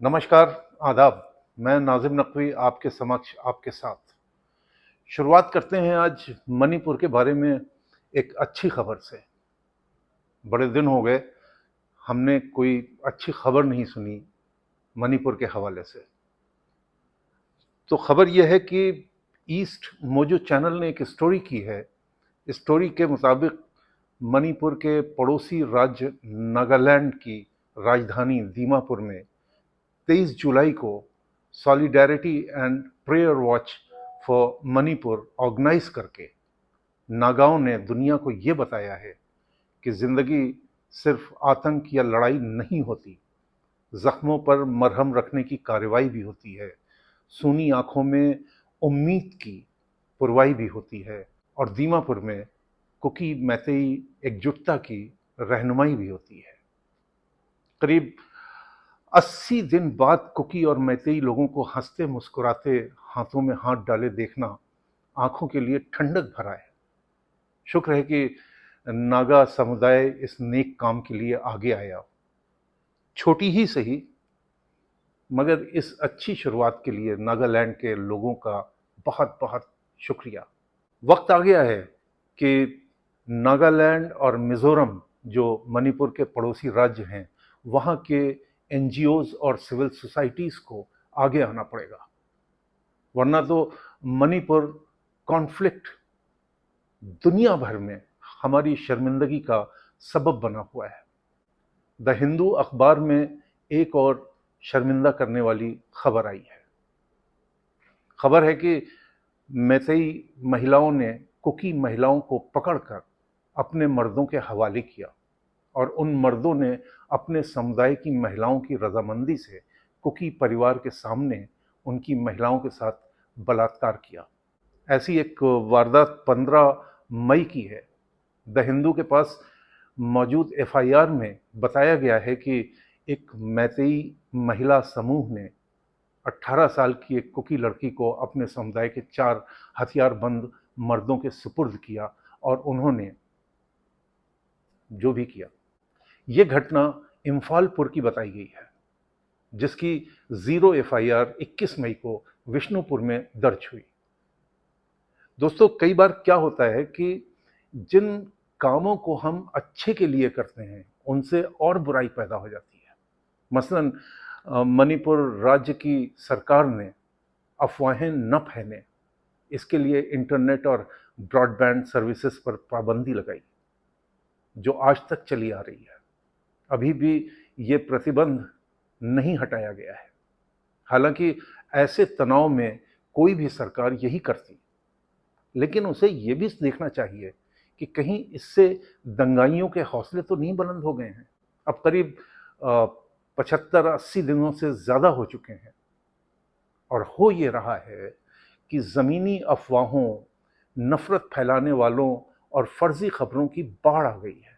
नमस्कार, आदाब। मैं नाज़िम नकवी आपके समक्ष आपके साथ। शुरुआत करते हैं आज मणिपुर के बारे में एक अच्छी खबर से। बड़े दिन हो गए हमने कोई अच्छी खबर नहीं सुनी मणिपुर के हवाले से। तो खबर यह है कि ईस्ट मोजो चैनल ने एक स्टोरी की है। स्टोरी के मुताबिक मणिपुर के पड़ोसी राज्य नागालैंड की राजधानी दीमापुर में 23 जुलाई को solidarity and prayer watch for Manipur organise करके नागाओं ने दुनिया को ये बताया है कि जिंदगी सिर्फ आतंक या लड़ाई नहीं होती, जख्मों पर मरहम रखने की कार्रवाई भी होती है, सूनी आंखों में उम्मीद की पुरवाई भी होती है और दीमापुर में कुकी मैतेई एकजुटता की रहनुमाई भी होती है। करीब 80 दिन बाद कुकी और मैतेई लोगों को हंसते मुस्कुराते हाथों में हाथ डाले देखना आंखों के लिए ठंडक भरा है। शुक्र है कि नागा समुदाय इस नेक काम के लिए आगे आया, छोटी ही सही, मगर इस अच्छी शुरुआत के लिए नागालैंड के लोगों का बहुत बहुत शुक्रिया। वक्त आ गया है कि नागालैंड और मिजोरम जो मणिपुर के पड़ोसी राज्य हैं वहाँ के एनजीओज और सिविल सोसाइटीज़ को आगे आना पड़ेगा, वरना तो मणिपुर कॉन्फ्लिक्ट दुनिया भर में हमारी शर्मिंदगी का सबब बना हुआ है। द हिंदू अखबार में एक और शर्मिंदा करने वाली खबर आई है। खबर है कि मैतेई महिलाओं ने कुकी महिलाओं को पकड़कर अपने मर्दों के हवाले किया और उन मर्दों ने अपने समुदाय की महिलाओं की रजामंदी से कुकी परिवार के सामने उनकी महिलाओं के साथ बलात्कार किया। ऐसी एक वारदात 15 मई की है। द हिंदू के पास मौजूद एफआईआर में बताया गया है कि एक मैतेई महिला समूह ने 18 साल की एक कुकी लड़की को अपने समुदाय के 4 हथियारबंद मर्दों के सुपुर्द किया और उन्होंने जो भी किया। ये घटना इम्फालपुर की बताई गई है, जिसकी 0 एफआईआर 21 मई को विष्णुपुर में दर्ज हुई। दोस्तों, कई बार क्या होता है कि जिन कामों को हम अच्छे के लिए करते हैं उनसे और बुराई पैदा हो जाती है। मसलन मणिपुर राज्य की सरकार ने अफवाहें न फैले इसके लिए इंटरनेट और ब्रॉडबैंड सर्विसेज पर पाबंदी लगाई, जो आज तक चली आ रही है। अभी भी ये प्रतिबंध नहीं हटाया गया है। हालांकि ऐसे तनाव में कोई भी सरकार यही करती, लेकिन उसे ये भी देखना चाहिए कि कहीं इससे दंगाइयों के हौसले तो नहीं बुलंद हो गए हैं। अब करीब 75-80 दिनों से ज़्यादा हो चुके हैं और हो ये रहा है कि ज़मीनी अफवाहों, नफ़रत फैलाने वालों और फर्जी खबरों की बाढ़ आ गई है।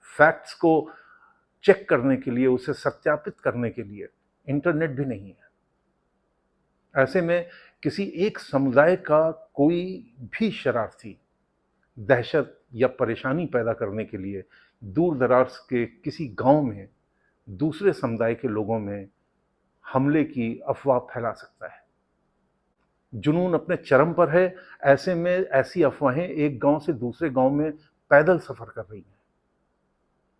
फैक्ट्स को चेक करने के लिए, उसे सत्यापित करने के लिए इंटरनेट भी नहीं है। ऐसे में किसी एक समुदाय का कोई भी शरारती दहशत या परेशानी पैदा करने के लिए दूर दराज के किसी गांव में दूसरे समुदाय के लोगों में हमले की अफवाह फैला सकता है। जुनून अपने चरम पर है। ऐसे में ऐसी अफवाहें एक गांव से दूसरे गांव में पैदल सफर कर रही हैं।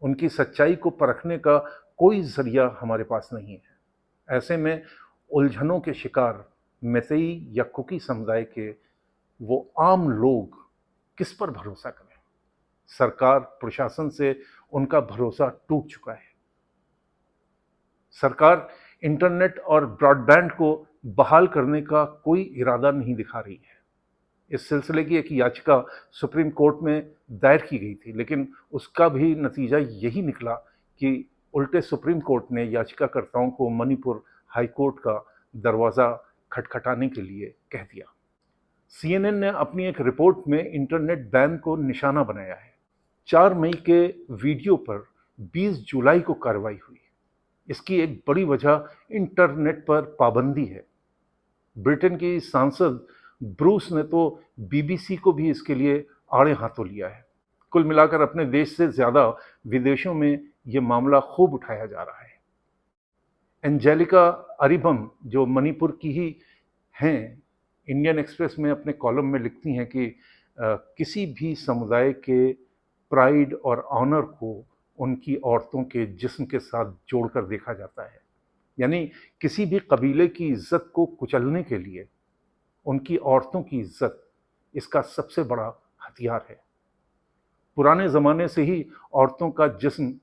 उनकी सच्चाई को परखने का कोई जरिया हमारे पास नहीं है। ऐसे में उलझनों के शिकार मैतेई या कुकी समुदाय के वो आम लोग किस पर भरोसा करें? सरकार प्रशासन से उनका भरोसा टूट चुका है। सरकार इंटरनेट और ब्रॉडबैंड को बहाल करने का कोई इरादा नहीं दिखा रही है। इस सिलसिले की एक याचिका सुप्रीम कोर्ट में दायर की गई थी, लेकिन उसका भी नतीजा यही निकला कि उल्टे सुप्रीम कोर्ट ने याचिकाकर्ताओं को मणिपुर हाई कोर्ट का दरवाज़ा खटखटाने के लिए कह दिया। सीएनएन ने अपनी एक रिपोर्ट में इंटरनेट बैन को निशाना बनाया है। 4 मई के वीडियो पर 20 जुलाई को कार्रवाई हुई। इसकी एक बड़ी वजह इंटरनेट पर पाबंदी है। ब्रिटेन की सांसद ब्रूस ने तो बीबीसी को भी इसके लिए आड़े हाथों लिया है। कुल मिलाकर अपने देश से ज़्यादा विदेशों में ये मामला खूब उठाया जा रहा है। एंजेलिका अरिबम जो मणिपुर की ही हैं, इंडियन एक्सप्रेस में अपने कॉलम में लिखती हैं कि किसी भी समुदाय के प्राइड और ऑनर को उनकी औरतों के जिस्म के साथ जोड़कर देखा जाता है। यानी किसी भी कबीले की इज्जत को कुचलने के लिए उनकी औरतों की इज्जत इसका सबसे बड़ा हथियार है। पुराने ज़माने से ही औरतों का जिस्म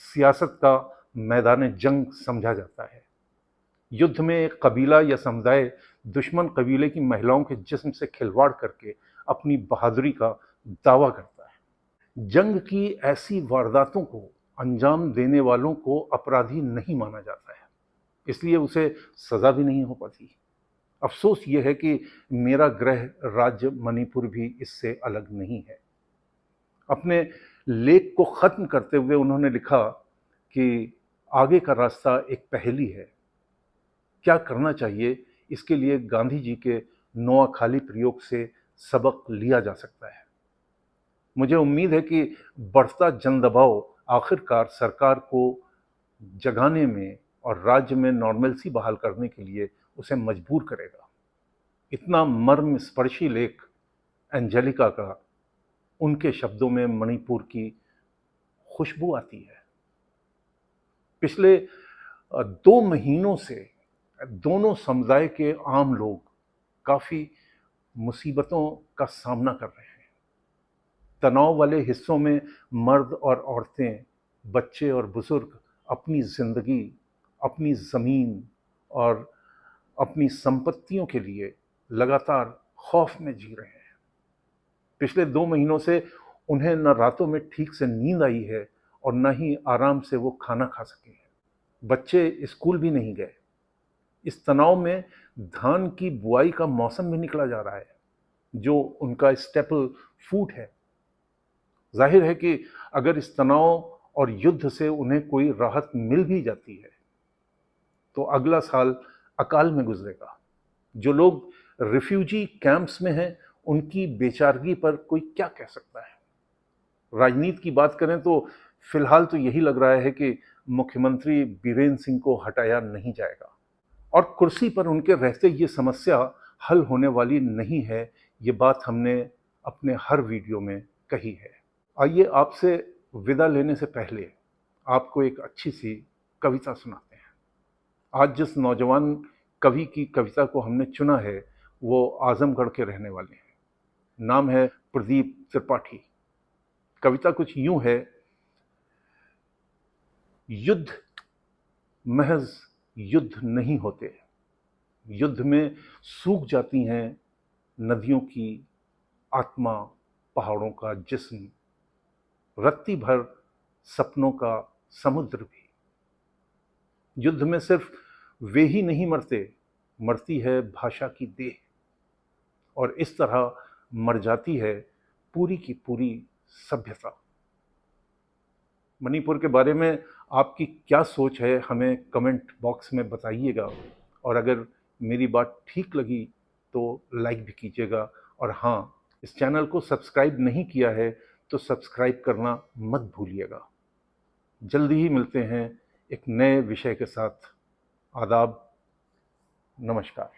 सियासत का मैदान जंग समझा जाता है। युद्ध में एक कबीला या समुदाय दुश्मन कबीले की महिलाओं के जिस्म से खिलवाड़ करके अपनी बहादुरी का दावा करता है। जंग की ऐसी वारदातों को अंजाम देने वालों को अपराधी नहीं माना जाता है, इसलिए उसे सज़ा भी नहीं हो पाती। अफसोस ये है कि मेरा गृह राज्य मणिपुर भी इससे अलग नहीं है। अपने लेख को ख़त्म करते हुए उन्होंने लिखा कि आगे का रास्ता एक पहेली है। क्या करना चाहिए, इसके लिए गांधी जी के नोआखाली प्रयोग से सबक लिया जा सकता है। मुझे उम्मीद है कि बढ़ता जनदबाव आखिरकार सरकार को जगाने में और राज्य में नॉर्मलसी बहाल करने के लिए उसे मजबूर करेगा। इतना मर्म स्पर्शी लेख एंजेलिका का, उनके शब्दों में मणिपुर की खुशबू आती है। पिछले 2 महीनों से दोनों समुदाय के आम लोग काफ़ी मुसीबतों का सामना कर रहे हैं। तनाव वाले हिस्सों में मर्द और औरतें, बच्चे और बुजुर्ग अपनी ज़िंदगी, अपनी ज़मीन और अपनी संपत्तियों के लिए लगातार खौफ में जी रहे हैं। पिछले 2 महीनों से उन्हें न रातों में ठीक से नींद आई है और न ही आराम से वो खाना खा सके हैं। बच्चे स्कूल भी नहीं गए। इस तनाव में धान की बुआई का मौसम भी निकला जा रहा है, जो उनका स्टेपल फूड है। जाहिर है कि अगर इस तनाव और युद्ध से उन्हें कोई राहत मिल भी जाती है तो अगला साल अकाल में गुजरेगा। जो लोग रिफ्यूजी कैंप्स में हैं, उनकी बेचारगी पर कोई क्या कह सकता है। राजनीति की बात करें तो फिलहाल तो यही लग रहा है कि मुख्यमंत्री बीरेन्द्र सिंह को हटाया नहीं जाएगा और कुर्सी पर उनके रहते ये समस्या हल होने वाली नहीं है। ये बात हमने अपने हर वीडियो में कही है। आइए आपसे विदा लेने से पहले आपको एक अच्छी सी कविता सुनाते हैं। आज जिस नौजवान कवि की कविता को हमने चुना है वो आजमगढ़ के रहने वाले हैं। नाम है प्रदीप त्रिपाठी। कविता कुछ यूं है। युद्ध महज युद्ध नहीं होते, युद्ध में सूख जाती हैं नदियों की आत्मा, पहाड़ों का जिस्म, रत्ती भर सपनों का समुद्र भी। युद्ध में सिर्फ वे ही नहीं मरते, मरती है भाषा की देह, और इस तरह मर जाती है पूरी की पूरी सभ्यता। मणिपुर के बारे में आपकी क्या सोच है, हमें कमेंट बॉक्स में बताइएगा। और अगर मेरी बात ठीक लगी तो लाइक भी कीजिएगा। और हाँ, इस चैनल को सब्सक्राइब नहीं किया है तो सब्सक्राइब करना मत भूलिएगा। जल्दी ही मिलते हैं एक नए विषय के साथ। आदाब, नमस्कार।